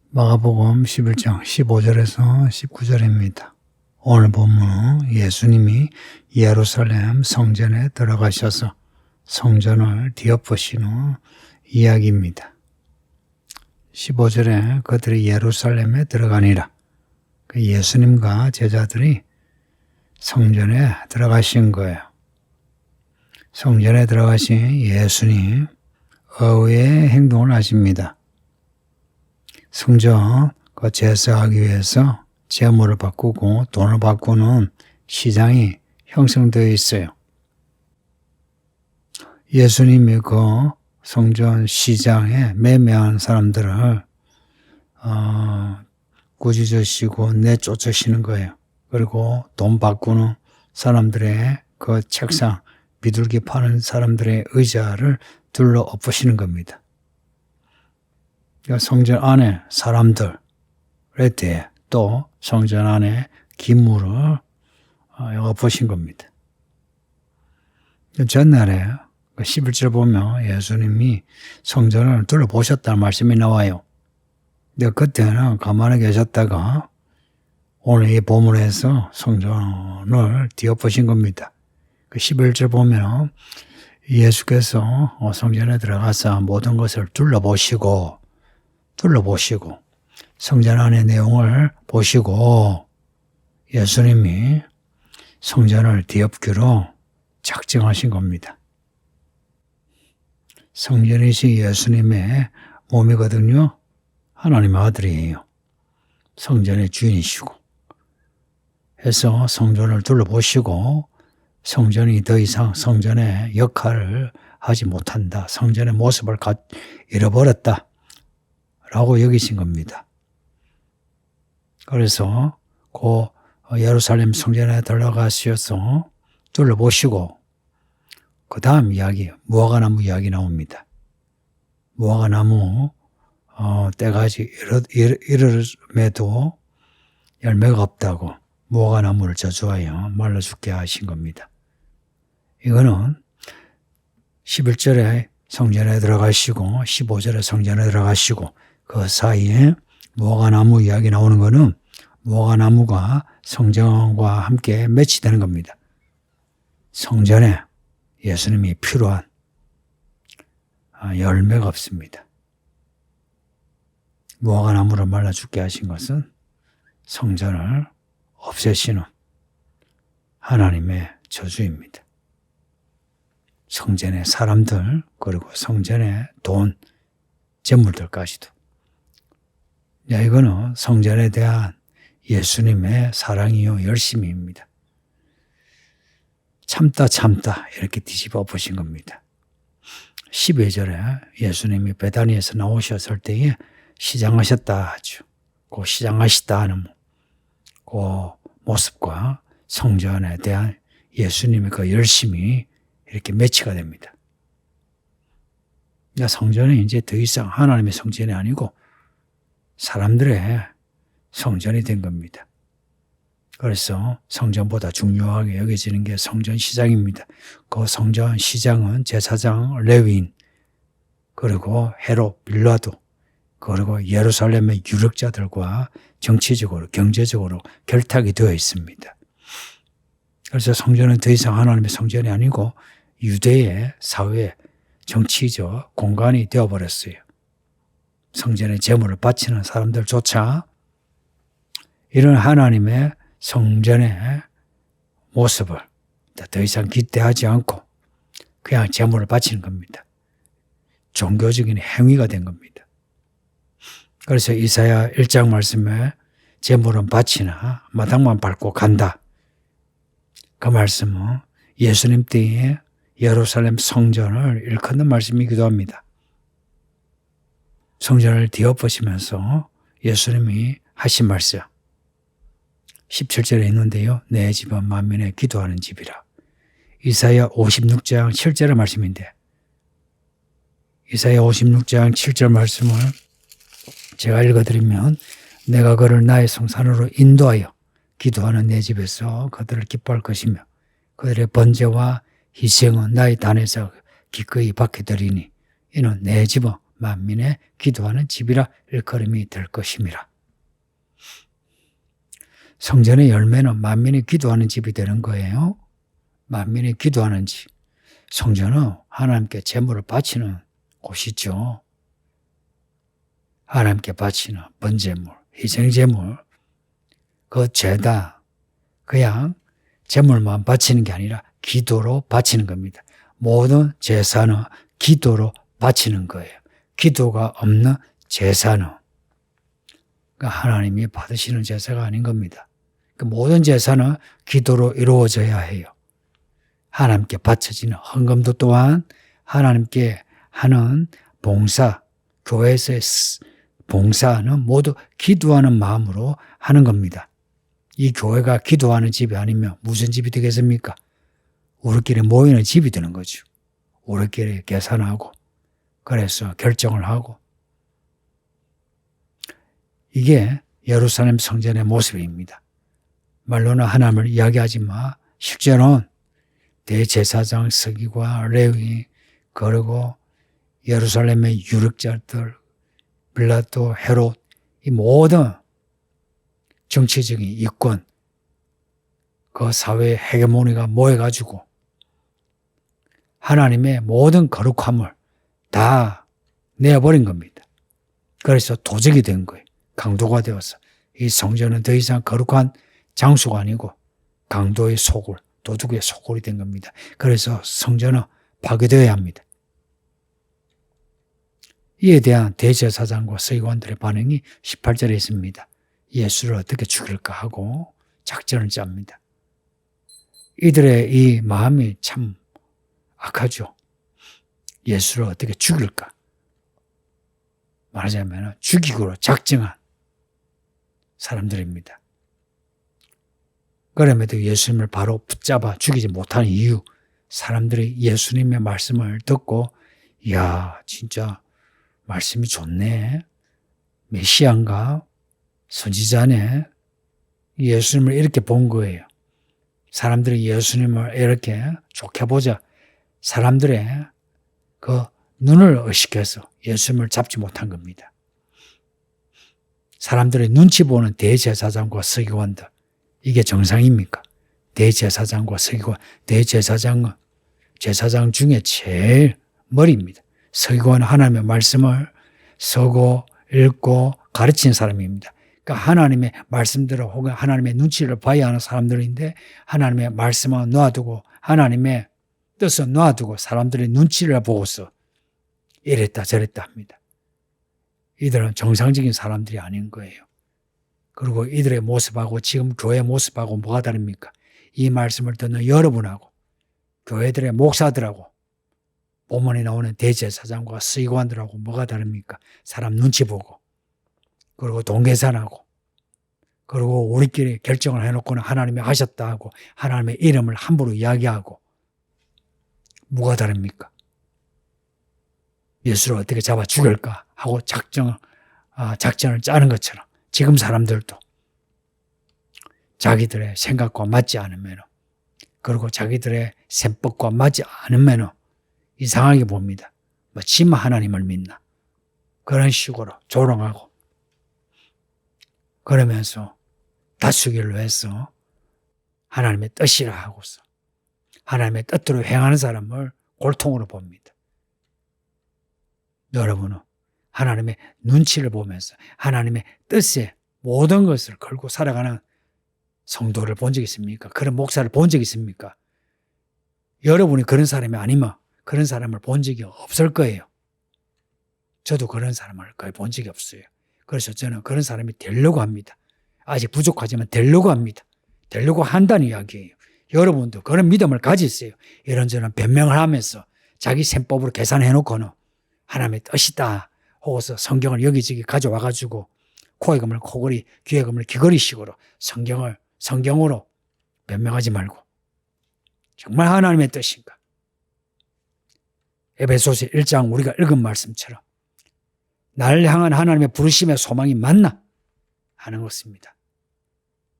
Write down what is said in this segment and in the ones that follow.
마가복음 11장 15절에서 19절입니다. 오늘 본문은 예수님이 예루살렘 성전에 들어가셔서 성전을 뒤엎으시는 이야기입니다. 15절에 그들이 예루살렘에 들어가니라. 예수님과 제자들이 성전에 들어가신 거예요. 성전에 들어가신 예수님 의외의 행동을 하십니다. 성전 제사하기 위해서 제물을 바꾸고 돈을 바꾸는 시장이 형성되어 있어요. 예수님이 그 성전 시장에 매매하는 사람들을 꾸짖으시고 내쫓으시는 거예요. 그리고 돈 바꾸는 사람들의 그 책상, 비둘기 파는 사람들의 의자를 둘러 엎으시는 겁니다. 성전 안에 사람들에 대해 또 성전 안에 기물을 엎으신 겁니다. 전날에 11절 보면 예수님이 성전을 둘러보셨다는 말씀이 나와요. 근데 그때는 가만히 계셨다가 오늘 이 본문에서 성전을 뒤엎으신 겁니다. 11절 보면 예수께서 성전에 들어가서 모든 것을 둘러보시고 성전 안의 내용을 보시고 예수님이 성전을 뒤엎기로 작정하신 겁니다. 성전이신 예수님의 몸이거든요. 하나님의 아들이에요. 성전의 주인이시고 해서 성전을 둘러보시고 성전이 더 이상 성전의 역할을 하지 못한다. 성전의 모습을 잃어버렸다. 라고 여기신 겁니다. 그래서 그 예루살렘 성전에 들어가셔서 둘러보시고 그 다음 이야기, 무화과나무 이야기 나옵니다. 무화과나무 때가 아직 이르름에도 열매가 없다고 무화과나무를 저주하여 말라 죽게 하신 겁니다. 이거는 11절에 성전에 들어가시고 15절에 성전에 들어가시고 그 사이에 무화과나무 이야기 나오는 거는 무화과나무가 성전과 함께 매치되는 겁니다. 성전에 예수님이 필요한 열매가 없습니다. 무화과나무를 말라 죽게 하신 것은 성전을 없애시는 하나님의 저주입니다. 성전의 사람들 그리고 성전의 돈, 재물들까지도. 이거는 성전에 대한 예수님의 사랑이요 열심입니다. 참다 이렇게 뒤집어 보신 겁니다. 12절에 예수님이 베다니에서 나오셨을 때에 시장하셨다 하죠. 그 시장하시다 하는 그 모습과 성전에 대한 예수님의 그 열심이 이렇게 매치가 됩니다. 성전은 이제 더 이상 하나님의 성전이 아니고 사람들의 성전이 된 겁니다. 그래서 성전보다 중요하게 여겨지는 게 성전 시장입니다. 그 성전 시장은 제사장 레위인 그리고 헤롯 빌라도 그리고 예루살렘의 유력자들과 정치적으로 경제적으로 결탁이 되어 있습니다. 그래서 성전은 더 이상 하나님의 성전이 아니고 유대의 사회 정치적 공간이 되어버렸어요. 성전에 제물을 바치는 사람들조차 이런 하나님의 성전의 모습을 더 이상 기대하지 않고 그냥 제물을 바치는 겁니다. 종교적인 행위가 된 겁니다. 그래서 이사야 1장 말씀에 제물은 바치나 마당만 밟고 간다. 그 말씀은 예수님 때에 예루살렘 성전을 일컫는 말씀이기도 합니다. 성전을 뒤엎으시면서 예수님이 하신 말씀 17절에 있는데요. 내 집은 만민의 기도하는 집이라. 이사야 56장 7절의 말씀인데 이사야 56장 7절 말씀을 제가 읽어드리면 내가 그를 나의 성산으로 인도하여 기도하는 내 집에서 그들을 기뻐할 것이며 그들의 번제와 희생은 나의 단에서 기꺼이 받게 되리니 이는 내 집은 만민의 기도하는 집이라 일컬음이 될 것임이라. 성전의 열매는 만민이 기도하는 집이 되는 거예요. 만민이 기도하는 집. 성전은 하나님께 제물을 바치는 곳이죠. 하나님께 바치는 번제물, 희생제물, 그 죄다 그냥 제물만 바치는 게 아니라 기도로 바치는 겁니다. 모든 제사는 기도로 바치는 거예요. 기도가 없는 제사는 그러니까 하나님이 받으시는 제사가 아닌 겁니다. 그 모든 제사는 기도로 이루어져야 해요. 하나님께 바쳐지는 헌금도 또한 하나님께 하는 봉사, 교회에서의 봉사는 모두 기도하는 마음으로 하는 겁니다. 이 교회가 기도하는 집이 아니면 무슨 집이 되겠습니까? 우리끼리 모이는 집이 되는 거죠. 우리끼리 계산하고 그래서 결정을 하고 이게 예루살렘 성전의 모습입니다. 말로는 하나님을 이야기하지만 실제로는 대제사장 서기관 레위 그리고 예루살렘의 유력자들 빌라도 헤롯 이 모든 정치적인 이권 그 사회의 헤게모니가 모여가지고 하나님의 모든 거룩함을 다 내어버린 겁니다. 그래서 도적이 된 거예요. 강도가 되어서 이 성전은 더 이상 거룩한 장소가 아니고 강도의 소굴, 도둑의 소굴이 된 겁니다. 그래서 성전은 파괴되어야 합니다. 이에 대한 대제사장과 서기관들의 반응이 18절에 있습니다. 예수를 어떻게 죽일까 하고 작전을 짭니다. 이들의 이 마음이 참 악하죠. 예수를 어떻게 죽일까? 말하자면 죽이기로 작정한 사람들입니다. 그럼에도 예수님을 바로 붙잡아 죽이지 못하는 이유, 사람들이 예수님의 말씀을 듣고 이야 진짜 말씀이 좋네, 메시아인가, 선지자네, 예수님을 이렇게 본 거예요. 사람들이 예수님을 이렇게 좋게 보자 사람들의 그 눈을 의식해서 예수님을 잡지 못한 겁니다. 사람들의 눈치 보는 대제사장과 서기관들, 이게 정상입니까? 대제사장과 서기관, 대제사장은 제사장 중에 제일 머리입니다. 서기관은 하나님의 말씀을 서고 읽고 가르친 사람입니다. 그러니까 하나님의 말씀대로 혹은 하나님의 눈치를 봐야 하는 사람들인데 하나님의 말씀을 놔두고 하나님의 뜻을 놔두고 사람들의 눈치를 보고서 이랬다 저랬다 합니다. 이들은 정상적인 사람들이 아닌 거예요. 그리고 이들의 모습하고 지금 교회 모습하고 뭐가 다릅니까? 이 말씀을 듣는 여러분하고 교회들의 목사들하고 본문에 나오는 대제사장과 서기관들하고 뭐가 다릅니까? 사람 눈치 보고 그리고 돈 계산하고 그리고 우리끼리 결정을 해놓고는 하나님이 하셨다 하고 하나님의 이름을 함부로 이야기하고 뭐가 다릅니까? 예수를 어떻게 잡아 죽일까 하고 작전을 짜는 것처럼 지금 사람들도 자기들의 생각과 맞지 않으면 그리고 자기들의 셈법과 맞지 않으면 이상하게 봅니다. 뭐 지만 하나님을 믿나 그런 식으로 조롱하고 그러면서 다투기를 해서 하나님의 뜻이라 하고서 하나님의 뜻대로 행하는 사람을 골통으로 봅니다. 여러분은 하나님의 눈치를 보면서 하나님의 뜻에 모든 것을 걸고 살아가는 성도를 본 적 있습니까? 그런 목사를 본 적 있습니까? 여러분이 그런 사람이 아니면 그런 사람을 본 적이 없을 거예요. 저도 그런 사람을 거의 본 적이 없어요. 그래서 저는 그런 사람이 되려고 합니다. 아직 부족하지만 되려고 합니다. 되려고 한다는 이야기예요. 여러분도 그런 믿음을 가지세요. 이런저런 변명을 하면서 자기 셈법으로 계산해놓고는 하나님의 뜻이다 하고서 성경을 여기저기 가져와가지고 코에 금을 코걸이, 귀에 금을 귀걸이식으로 성경으로 변명하지 말고 정말 하나님의 뜻인가? 에베소서 1장 우리가 읽은 말씀처럼 나를 향한 하나님의 부르심의 소망이 맞나? 하는 것입니다.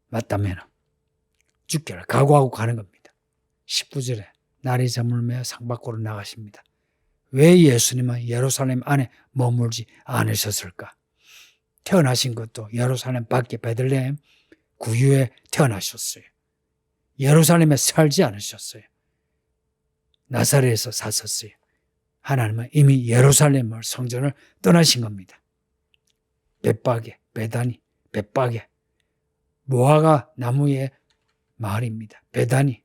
맞다면 죽기를 각오하고 가는 겁니다. 19절에 날이 저물며 상 밖으로 나가십니다. 왜 예수님은 예루살렘 안에 머물지 않으셨을까? 태어나신 것도 예루살렘 밖에 베들레헴 구유에 태어나셨어요. 예루살렘에 살지 않으셨어요. 나사렛에서 사셨어요. 하나님은 이미 예루살렘을 성전을 떠나신 겁니다. 벳박에, 베다니, 벳박에 무화과 나무의 마을입니다. 베다니,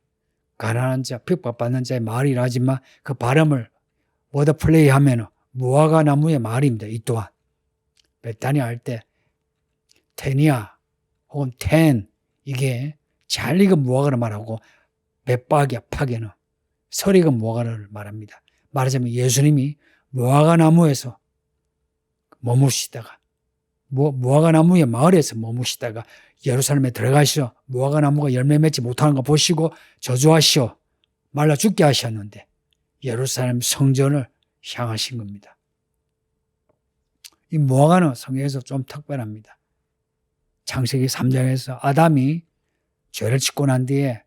가난한 자, 핍박받는 자의 마을이라 하지만 그 발음을 워드플레이 하면 무화과 나무의 마을입니다. 이 또한 베다니 할 때 테니아 혹은 텐 이게 잘 익은 무화과를 말하고 벳박에 파게는 설 익은 무화과를 말합니다. 말하자면 예수님이 무화과 나무에서 머무시다가 무화과 나무의 마을에서 머무시다가 예루살렘에 들어가시어 무화과 나무가 열매 맺지 못하는 거 보시고 저주하시어 말라 죽게 하셨는데 예루살렘 성전을 향하신 겁니다. 이 무화과는 성경에서 좀 특별합니다. 창세기 3장에서 아담이 죄를 짓고 난 뒤에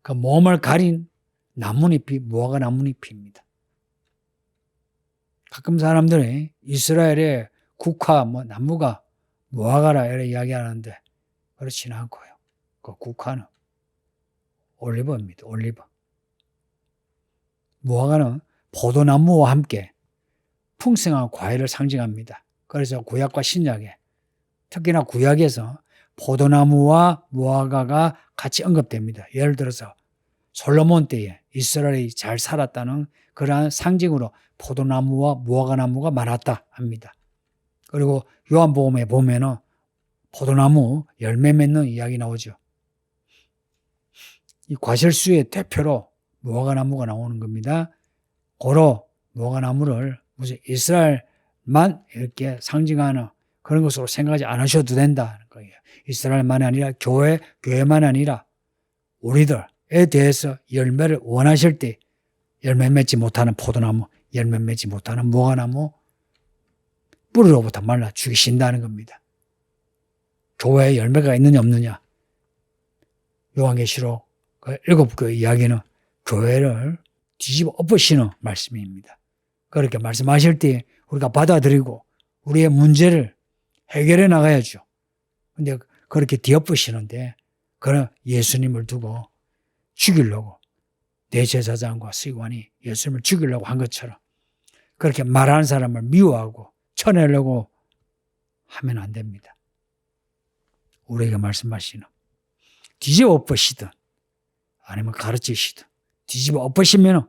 그 몸을 가린 나뭇잎이 무화과 나뭇잎입니다. 가끔 사람들이 이스라엘의 국화 나무가 무화과라 이렇게 이야기하는데 그렇지는 않고요. 그 국화는 올리브입니다. 올리브. 무화과는 포도나무와 함께 풍성한 과일을 상징합니다. 그래서 구약과 신약에 특히나 구약에서 포도나무와 무화과가 같이 언급됩니다. 예를 들어서 솔로몬 때에 이스라엘이 잘 살았다는 그러한 상징으로 포도나무와 무화과나무가 많았다 합니다. 그리고 요한복음에 보면은 포도나무 열매 맺는 이야기 나오죠. 이 과실수의 대표로 무화과나무가 나오는 겁니다. 고로 무화과나무를 무슨 이스라엘만 이렇게 상징하는 그런 것으로 생각하지 않으셔도 된다는 거예요. 이스라엘만이 아니라 교회만 아니라 우리들에 대해서 열매를 원하실 때 열매 맺지 못하는 포도나무, 열매 맺지 못하는 무화과나무 뿌리로부터 말라 죽이신다는 겁니다. 교회에 열매가 있느냐 없느냐. 요한계시록 그 7개 이야기는 교회를 뒤집어 엎으시는 말씀입니다. 그렇게 말씀하실 때 우리가 받아들이고 우리의 문제를 해결해 나가야죠. 근데 그렇게 뒤엎으시는데 그런 예수님을 두고 죽이려고 대제사장과 서기관이 예수님을 죽이려고 한 것처럼 그렇게 말하는 사람을 미워하고 쳐내려고 하면 안 됩니다. 우리에게 말씀하시는 뒤집어 엎으시든 아니면 가르치시든 뒤집어 엎으시면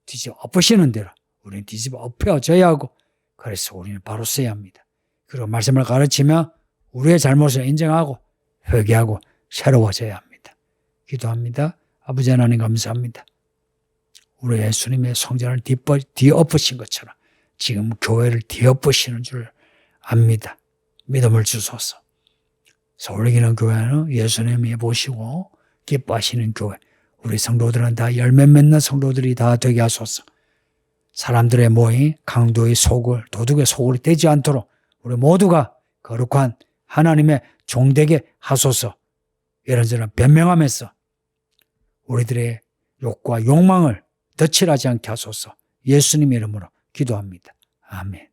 뒤집어 엎으시는 대로 우리는 뒤집어 엎혀져야 하고 그래서 우리는 바로 써야 합니다. 그리고 말씀을 가르치면 우리의 잘못을 인정하고 회개하고 새로워져야 합니다. 기도합니다. 아버지 하나님 감사합니다. 우리 예수님의 성전을 뒤엎으신 것처럼 지금 교회를 뒤엎으시는 줄 압니다. 믿음을 주소서. 서울기는 교회는 예수님이 보시고 기뻐하시는 교회, 우리 성도들은 다 열매 맺는 성도들이 다 되게 하소서. 사람들의 모임, 강도의 소굴, 도둑의 소굴이 되지 않도록 우리 모두가 거룩한 하나님의 종되게 하소서. 이런저런 변명하면서 우리들의 욕과 욕망을 덧칠하지 않게 하소서. 예수님의 이름으로 기도합니다. 아멘.